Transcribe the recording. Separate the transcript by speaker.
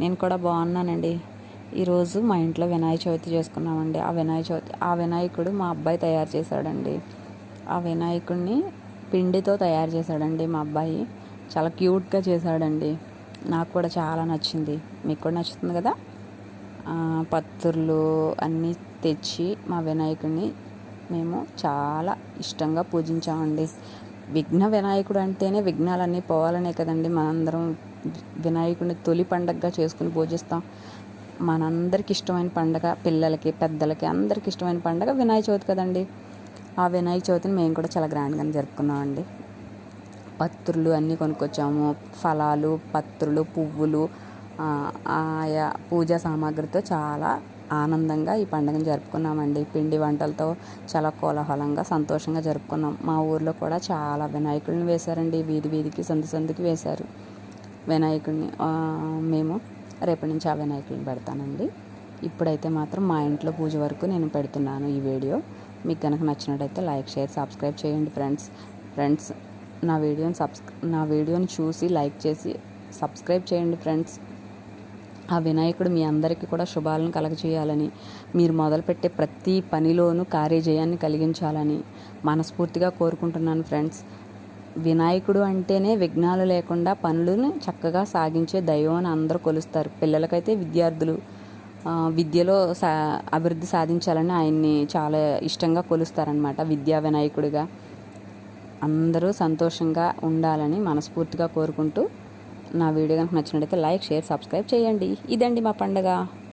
Speaker 1: నేను కూడా బాగున్నానండి. ఈరోజు మా ఇంట్లో వినాయక చవితి చేసుకున్నామండి. ఆ వినాయకుడు మా అబ్బాయి తయారు చేశాడండి. ఆ వినాయకుడిని పిండితో తయారు చేశాడండి మా అబ్బాయి. చాలా క్యూట్గా చేశాడండి. నాకు కూడా చాలా నచ్చింది. మీకు కూడా నచ్చుతుంది కదా. పత్తుర్లు అన్నీ తెచ్చి మా వినాయకుడిని మేము చాలా ఇష్టంగా పూజించామండి. విఘ్న వినాయకుడు అంటేనే విఘ్నాలన్నీ పోవాలనే కదండి మనందరం వినాయకుడిని తొలి పండగగా చేసుకుని పూజిస్తాం. మనందరికి ఇష్టమైన పండగ, పిల్లలకి పెద్దలకి అందరికి ఇష్టమైన పండగ వినాయక చవితి కదండి. ఆ వినాయక చవితిని మేము కూడా చాలా గ్రాండ్గానే జరుపుకున్నామండి. పత్రులు అన్నీ కొనుక్కొచ్చాము. ఫలాలు, పత్రులు, పువ్వులు, ఆయా పూజా సామాగ్రితో చాలా ఆనందంగా ఈ పండుగను జరుపుకున్నామండి. పిండి వంటలతో చాలా కోలాహలంగా సంతోషంగా జరుపుకున్నాం. మా ఊర్లో కూడా చాలా వినాయకుడిని వేశారండి. వీధి వీధికి సందు సందుకి వేశారు వినాయకుడిని. మేము రేపటి నుంచి ఆ వినాయకుడిని పెడతానండి. ఇప్పుడైతే మాత్రం మా ఇంట్లో పూజ వరకు నేను పెడుతున్నాను ఈ వీడియో. మీకు కనుక నచ్చినట్టయితే లైక్, షేర్, సబ్స్క్రైబ్ చేయండి ఫ్రెండ్స్. నా వీడియోని చూసి లైక్ చేసి సబ్స్క్రైబ్ చేయండి ఫ్రెండ్స్. ఆ వినాయకుడు మీ అందరికీ కూడా శుభాలను కలగజేయాలని, మీరు మొదలుపెట్టే ప్రతి పనిలోనూ కార్యజయాన్ని కలిగించాలని మనస్ఫూర్తిగా కోరుకుంటున్నాను ఫ్రెండ్స్. వినాయకుడు అంటేనే విఘ్నాలు లేకుండా పనులను చక్కగా సాగించే దైవం అని అందరూ కొలుస్తారు. పిల్లలకైతే విద్యార్థులు విద్యలో అభివృద్ధి సాధించాలని ఆయన్ని చాలా ఇష్టంగా కొలుస్తారనమాట. విద్యా వినాయకుడిగా అందరూ సంతోషంగా ఉండాలని మనస్ఫూర్తిగా కోరుకుంటూ, నా వీడియో కనుక నచ్చినట్టయితే లైక్, షేర్, సబ్స్క్రైబ్ చేయండి. ఇదండి మా పండగ.